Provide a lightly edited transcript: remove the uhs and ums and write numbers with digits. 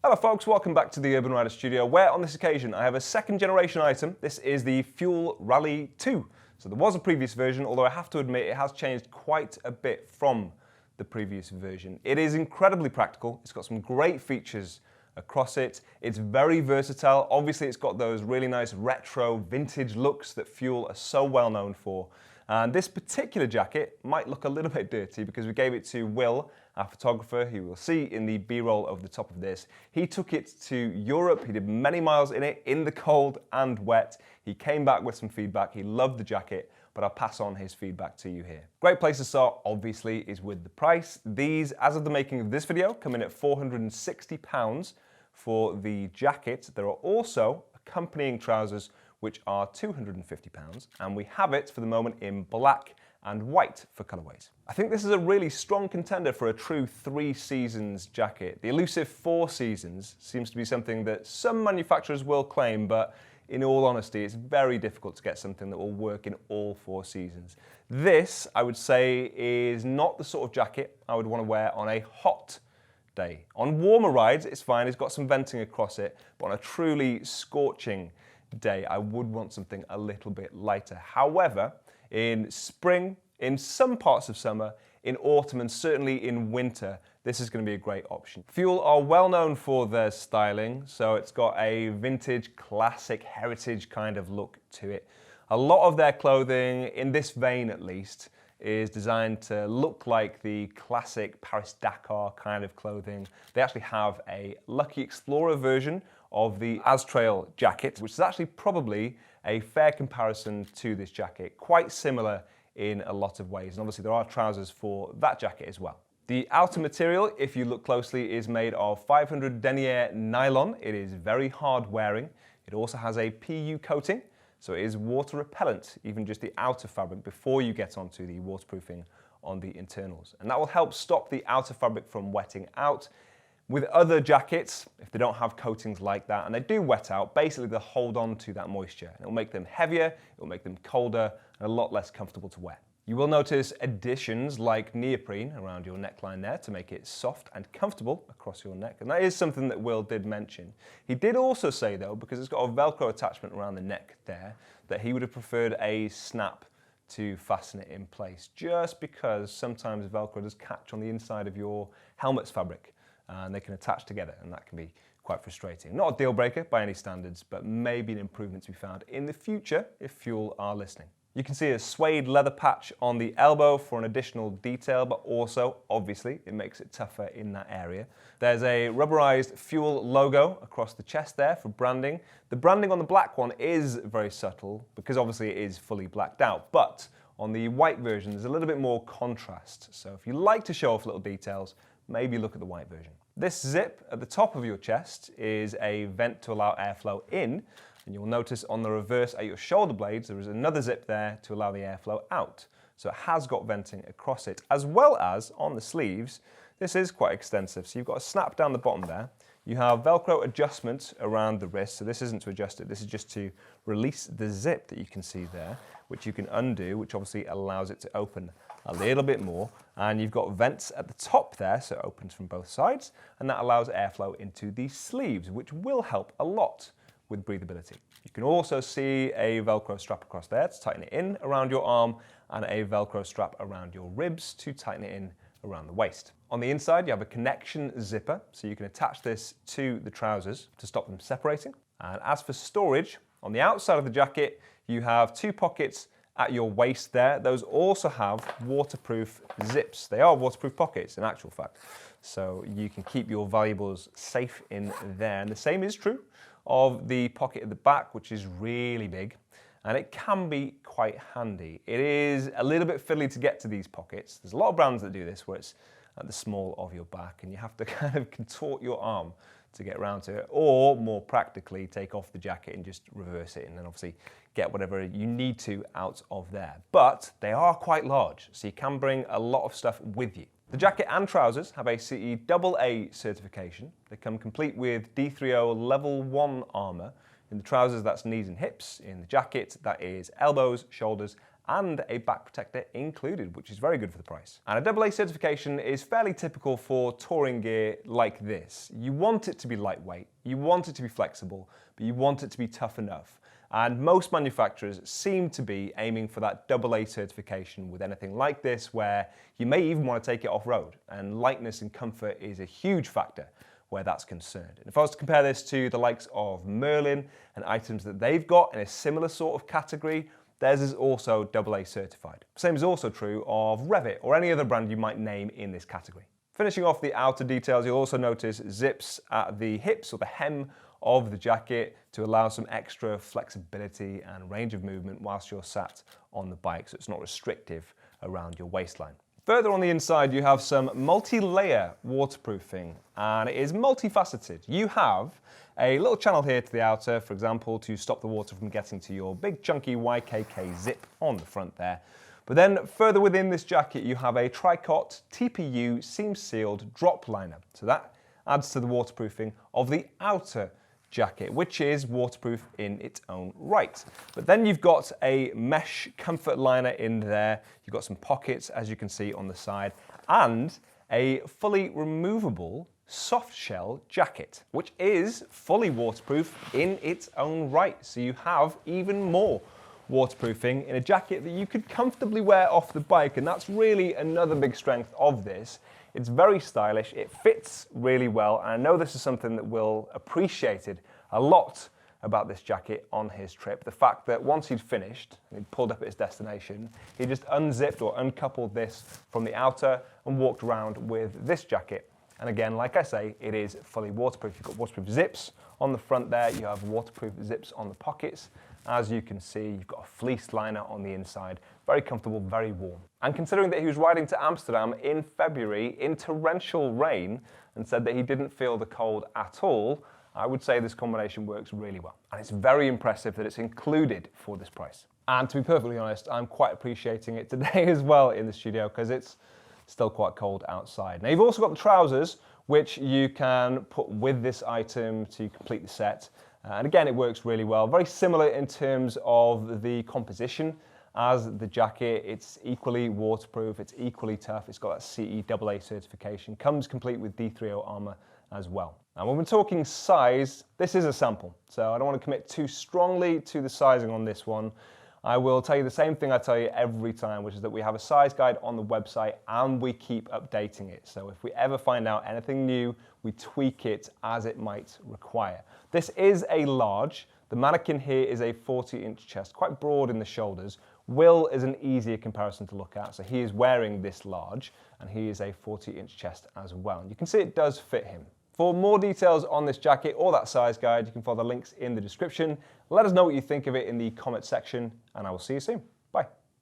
Hello folks, welcome back to the Urban Rider Studio, where on this occasion I have a second generation item. This is the Fuel Rally 2. So there was a previous version, although I have to admit it has changed quite a bit from the previous version. It is incredibly practical, it's got some great features across it, it's very versatile. Obviously it's got those really nice retro vintage looks that Fuel are so well known for. And this particular jacket might look a little bit dirty because we gave it to Will, our photographer, who you'll see in the B-roll over the top of this. He took it to Europe, he did many miles in it, in the cold and wet. He came back with some feedback, he loved the jacket, but I'll pass on his feedback to you here. Great place to start, obviously, is with the price. These, as of the making of this video, come in at £460 for the jacket. There are also accompanying trousers which are £250, and we have it for the moment in black and white for colorways. I think this is a really strong contender for a true 3 seasons jacket. The elusive 4 seasons seems to be something that some manufacturers will claim, but in all honesty, it's very difficult to get something that will work in all 4 seasons. This, I would say, is not the sort of jacket I would want to wear on a hot day. On warmer rides, it's fine, it's got some venting across it, but on a truly scorching day, I would want something a little bit lighter. However, in spring, in some parts of summer, in autumn, and certainly in winter, this is going to be a great option. Fuel are well known for their styling, so it's got a vintage, classic, heritage kind of look to it. A lot of their clothing, in this vein at least, is designed to look like the classic Paris-Dakar kind of clothing. They actually have a Lucky Explorer version of the Astrail jacket, which is actually probably a fair comparison to this jacket, quite similar in a lot of ways. And obviously there are trousers for that jacket as well. The outer material, if you look closely, is made of 500 denier nylon. It is very hard wearing. It also has a PU coating, so it is water repellent, even just the outer fabric, before you get onto the waterproofing on the internals. And that will help stop the outer fabric from wetting out. With other jackets, if they don't have coatings like that, and they do wet out, basically they'll hold on to that moisture. It will make them heavier, it will make them colder, and a lot less comfortable to wear. You will notice additions like neoprene around your neckline there to make it soft and comfortable across your neck, and that is something that Will did mention. He did also say though, because it's got a Velcro attachment around the neck there, that he would have preferred a snap to fasten it in place, just because sometimes Velcro does catch on the inside of your helmet's fabric, and they can attach together, and that can be quite frustrating. Not a deal breaker by any standards, but maybe an improvement to be found in the future if Fuel are listening. You can see a suede leather patch on the elbow for an additional detail, but also, obviously, it makes it tougher in that area. There's a rubberized Fuel logo across the chest there for branding. The branding on the black one is very subtle, because obviously it is fully blacked out, but on the white version, there's a little bit more contrast. So if you like to show off little details, maybe look at the white version. This zip at the top of your chest is a vent to allow airflow in, and you'll notice on the reverse at your shoulder blades there is another zip there to allow the airflow out. So it has got venting across it, as well as on the sleeves. This is quite extensive, so you've got a snap down the bottom there. You have Velcro adjustment around the wrist, so this isn't to adjust it, this is just to release the zip that you can see there, which you can undo, which obviously allows it to open a little bit more. And you've got vents at the top there, so it opens from both sides, and that allows airflow into the sleeves, which will help a lot with breathability. You can also see a Velcro strap across there to tighten it in around your arm, and a Velcro strap around your ribs to tighten it in around the waist. On the inside, you have a connection zipper, so you can attach this to the trousers to stop them separating. And as for storage, on the outside of the jacket, you have 2 pockets at your waist there. Those also have waterproof zips. They are waterproof pockets in actual fact. So you can keep your valuables safe in there. And the same is true of the pocket at the back, which is really big, and it can be quite handy. It is a little bit fiddly to get to these pockets. There's a lot of brands that do this where it's at the small of your back and you have to kind of contort your arm to get around to it, or more practically take off the jacket and just reverse it and then obviously get whatever you need to out of there. But they are quite large, so you can bring a lot of stuff with you. The jacket and trousers have a CE AA certification. They come complete with D30 Level 1 armour. In the trousers, that's knees and hips. In the jacket, that is elbows, shoulders, and a back protector included, which is very good for the price. And a AA certification is fairly typical for touring gear like this. You want it to be lightweight, you want it to be flexible, but you want it to be tough enough. And most manufacturers seem to be aiming for that AA certification with anything like this, where you may even want to take it off-road, and lightness and comfort is a huge factor where that's concerned. And if I was to compare this to the likes of Merlin and items that they've got in a similar sort of category, theirs is also AA certified. Same is also true of Revit or any other brand you might name in this category. Finishing off the outer details, you'll also notice zips at the hips or the hem of the jacket to allow some extra flexibility and range of movement whilst you're sat on the bike, so it's not restrictive around your waistline. Further on the inside, you have some multi-layer waterproofing, and it is multifaceted. You have a little channel here to the outer, for example, to stop the water from getting to your big chunky YKK zip on the front there. But then further within this jacket, you have a Tricot TPU seam sealed drop liner. So that adds to the waterproofing of the outer jacket, which is waterproof in its own right. But then you've got a mesh comfort liner in there. You've got some pockets, as you can see on the side, and a fully removable soft shell jacket, which is fully waterproof in its own right. So you have even more waterproofing in a jacket that you could comfortably wear off the bike, and that's really another big strength of this. It's very stylish, it fits really well, and I know this is something that Will appreciated a lot about this jacket on his trip. The fact that once he'd finished, and he'd pulled up at his destination, he just unzipped or uncoupled this from the outer and walked around with this jacket. And again, like I say, it is fully waterproof. You've got waterproof zips on the front there, you have waterproof zips on the pockets. As you can see, you've got a fleece liner on the inside. Very comfortable, very warm. And considering that he was riding to Amsterdam in February in torrential rain and said that he didn't feel the cold at all, I would say this combination works really well. And it's very impressive that it's included for this price. And to be perfectly honest, I'm quite appreciating it today as well in the studio, because it's still quite cold outside. Now you've also got the trousers, which you can put with this item to complete the set. And again, it works really well. Very similar in terms of the composition as the jacket. It's equally waterproof, it's equally tough. It's got that CE AA certification. Comes complete with D3O armor as well. And when we're talking size, this is a sample. So I don't want to commit too strongly to the sizing on this one. I will tell you the same thing I tell you every time, which is that we have a size guide on the website and we keep updating it. So if we ever find out anything new, we tweak it as it might require. This is a large. The mannequin here is a 40-inch chest, quite broad in the shoulders. Will is an easier comparison to look at. So he is wearing this large and he is a 40-inch chest as well. And you can see it does fit him. For more details on this jacket or that size guide, you can follow the links in the description. Let us know what you think of it in the comment section, and I will see you soon. Bye.